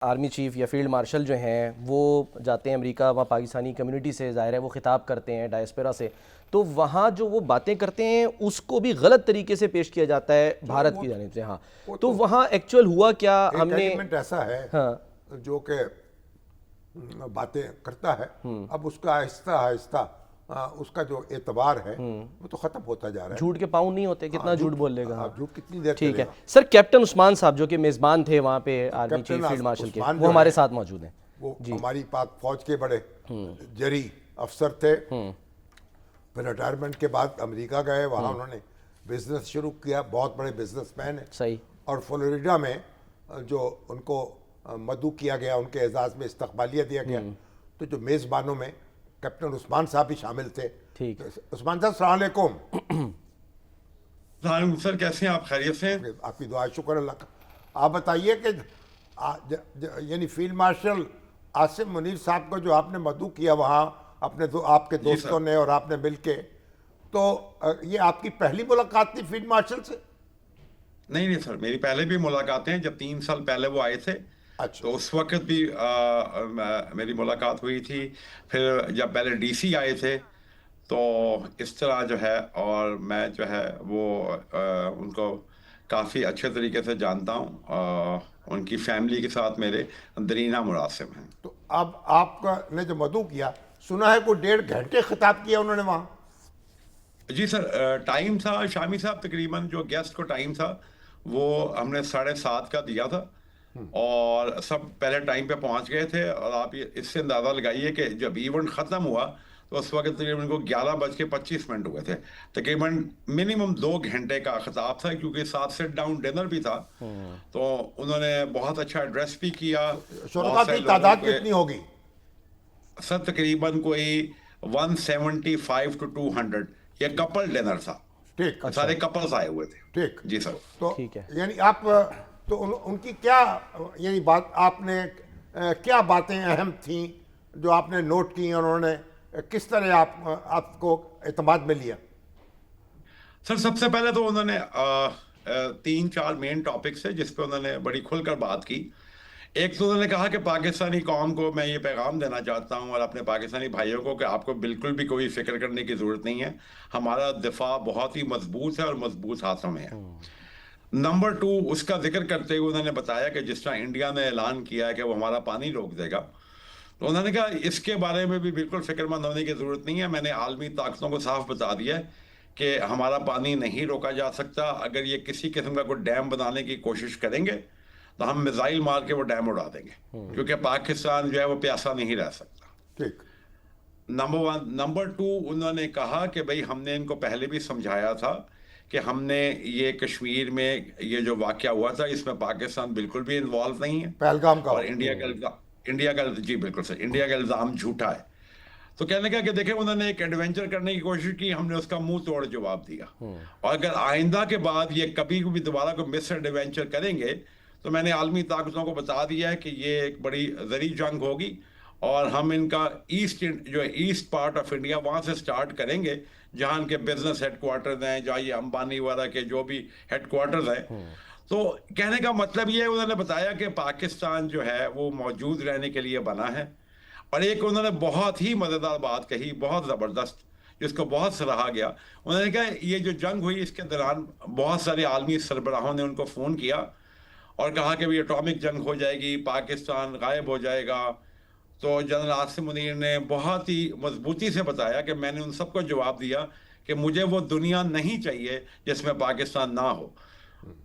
Army chief या field marshal जो हैं वो जाते हैं अमेरिका, वहाँ पाकिस्तानी कम्युनिटी से ज़ाहिर है वो ख़िताब करते हैं डायस्पोरा से, तो वहाँ जो वो बातें करते हैं उसको भी गलत तरीके से पेश किया जाता है भारत की जानिब से। हाँ, तो वहाँ एक्चुअल हुआ क्या? हमने एलिमेंट ऐसा है हाँ जो कि बातें करता है, अब उसका आहिस्ता आहिस्ता उसका जो एतबार है वो तो खत्म होता जा रहा है। झूठ के पाँव नहीं होते, कितना झूठ बोल लेगा। हाँ, झूठ कितनी देर ठीक है चलेगा? सर। कैप्टन उस्मान साहब जो कि मेज़बान थे वहाँ पे army captain chief field marshal के, उस्मान वो जो हमारे है, साथ मौजूद हैं। वो जी हमारी पाक फौज के बड़े जरी अफसर थे। फिर रिटायरमेंट के बाद अमेरिका गए, वहाँ उन्होंने बिजनेस शुरू किया, बहुत बड़े बिजनेसमैन हैं। सही। और फ्लोरिडा में जो उनको मदऊ किया गया, उनके एजाज़ में इस्तकबालिया दिया गया, तो जो मेज़बानों में कैप्टन उस्मान साहब भी शामिल थे। ठीक। उस्मान साहब अस्सलाम वालेकुम। सर कैसे हैं आप? खैरियत से हैं? आपकी दुआ, शुक्र अल्लाह का। आप बताइए कि यानी फील्ड मार्शल आसिम मुनीर साहब को जो आपने मदऊ किया वहाँ अपने आपके दोस्तों ने और आपने मिल के, तो ये आपकी पहली मुलाकात थी फील्ड मार्शल से? नहीं सर, मेरी पहले भी मुलाकातें हैं। जब 3 साल पहले वो आए थे अच्छा। तो उस वक्त भी मेरी मुलाकात हुई थी। फिर जब पहले डीसी आए थे तो इस तरह जो है, और मैं जो है वो उनको काफ़ी अच्छे तरीके से जानता हूँ। उनकी फैमिली के साथ मेरे दरीना मुरासिम हैं। तो अब आपका ने जो मदऊ किया, सुना है कोई 1.5 घंटे खिताब किया उन्होंने वहाँ? जी सर, टाइम था शामी साहब, तकरीबन जो गेस्ट को टाइम था वो हमने 7:30 का दिया था, और सब पहले टाइम पे पहुंच गए थे। और आप ये इससे अंदाज़ा लगाइए कि जब इवेंट ख़त्म हुआ तो उस वक्त तकरीबन को 11:25 हुए थे। तकरीबन मिनिमम 2 घंटे का खिताब था, क्योंकि साथ सिट डाउन डिनर भी था। तो उन्होंने बहुत अच्छा एड्रेस भी किया। शुरका की तादाद कितनी होगी? सर तकरीबन कोई 175 to 200। ये कपल डिनर था। ठीक। सारे कपल्स आए हुए थे। ठीक। जी सर। तो ठीक है। यानी आप तो उनकी क्या यानी बात आपने क्या बातें अहम थी जो आपने नोट की, उन्होंने किस तरह आपको एतमाद में लिया? सर सबसे पहले तो उन्होंने 3-4 मेन टॉपिक्स है जिस पे उन्होंने बड़ी खुलकर बात की। एक तो उन्होंने कहा कि पाकिस्तानी कौम को मैं ये पैगाम देना चाहता हूँ, और अपने पाकिस्तानी भाइयों को, कि आपको बिल्कुल भी कोई फिक्र करने की ज़रूरत नहीं है। हमारा दिफा बहुत ही मजबूत है और मजबूत हाथों में है। नंबर 2, उसका जिक्र करते हुए उन्होंने बताया कि जिस तरह इंडिया ने ऐलान किया है कि वो हमारा पानी रोक देगा, तो उन्होंने कहा इसके बारे में भी बिल्कुल फिक्रमंद होने की ज़रूरत नहीं है। मैंने आलमी ताकतों को साफ बता दिया है कि हमारा पानी नहीं रोका जा सकता। अगर ये किसी किस्म का कोई डैम बनाने की कोशिश करेंगे तो हम मिसाइल मार के वो डैम उड़ा देंगे, क्योंकि पाकिस्तान जो है वो प्यासा नहीं रह सकता। ठीक। नंबर 1। नंबर 2, उन्होंने कहा कि भाई हमने इनको पहले भी समझाया था कि हमने ये कश्मीर में ये जो वाक़या हुआ था इसमें पाकिस्तान बिल्कुल भी इन्वॉल्व नहीं है, पहलगाम का और इंडिया का जी बिल्कुल सर, इंडिया का इल्ज़ाम झूठा है। तो कहने का कि देखें, उन्होंने एक एडवेंचर करने की कोशिश की, हमने उसका मुंह तोड़ जवाब दिया। और अगर आइंदा के बाद ये कभी भी दोबारा को मिस एडवेंचर करेंगे तो मैंने आलमी ताकतों को बता दिया है कि ये एक बड़ी ज़री जंग होगी, और हम इनका ईस्ट पार्ट ऑफ इंडिया वहाँ से स्टार्ट करेंगे जहाँ इनके बिजनेस हेडक्वार्टर्स हैं, जहाँ ये अंबानी वगैरह के जो भी हेडक्वार्टर्स हैं। तो कहने का मतलब ये है, उन्होंने बताया कि पाकिस्तान जो है वो मौजूद रहने के लिए बना है। और एक उन्होंने बहुत ही मज़ेदार बात कही, बहुत ज़बरदस्त, जिसको बहुत सराहा गया। उन्होंने कहा ये जो जंग हुई इसके दौरान बहुत सारे आलमी सरबराहों ने उनको फ़ोन किया और कहा कि भाई एटॉमिक जंग हो जाएगी, पाकिस्तान गायब हो जाएगा। तो जनरल आसिम मुनीर ने बहुत ही मजबूती से बताया कि मैंने उन सबको जवाब दिया कि मुझे वो दुनिया नहीं चाहिए जिसमें पाकिस्तान ना हो।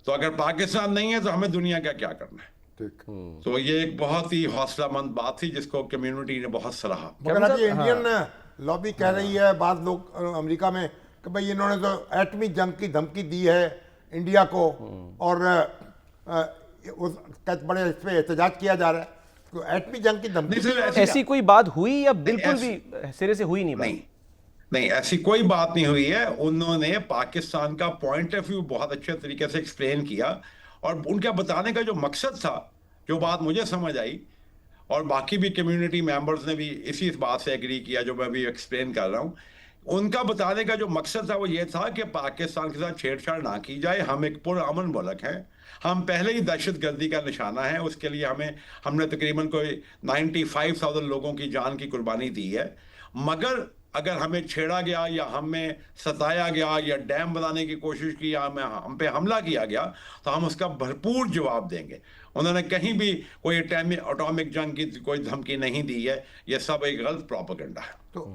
तो अगर पाकिस्तान नहीं है तो हमें दुनिया का क्या करना है। ठीक। तो ये एक बहुत ही हौसलामंद बात थी जिसको कम्युनिटी ने बहुत सराहा। मगर अब ये इंडियन लॉबी कह रही है, बाद लोग अमेरिका में, कि भाई इन्होंने तो एटमी जंग की धमकी दी है इंडिया को, और बड़े इस पर एहतजाज किया जा रहा है। तो एटमी जंग की धमकी नहीं सर, ऐसी कोई बात हुई या बिल्कुल भी सिरे से हुई नहीं बात? नहीं नहीं, ऐसी कोई बात नहीं हुई है। उन्होंने पाकिस्तान का पॉइंट ऑफ व्यू बहुत अच्छे तरीके से एक्सप्लेन किया, और उनका बताने का जो मकसद था, जो बात मुझे समझ आई, और बाकी भी कम्युनिटी मेंबर्स ने भी इसी बात से एग्री किया जो मैं भी एक्सप्लेन कर रहा हूँ, उनका बताने का जो मकसद था वो ये था कि पाकिस्तान के साथ छेड़छाड़ ना की जाए, हम एक पुरअमन मुल्क हैं, हम पहले ही दहशतगर्दी का निशाना है, उसके लिए हमने तकरीबन कोई 95,000 लोगों की जान की कुर्बानी दी है, मगर अगर हमें छेड़ा गया या हमें सताया गया या डैम बनाने की कोशिश की या हम पे हमला किया गया तो हम उसका भरपूर जवाब देंगे। उन्होंने कहीं भी कोई एटॉमिक जंग की कोई धमकी नहीं दी है, यह सब एक गलत प्रोपेगेंडा है। तो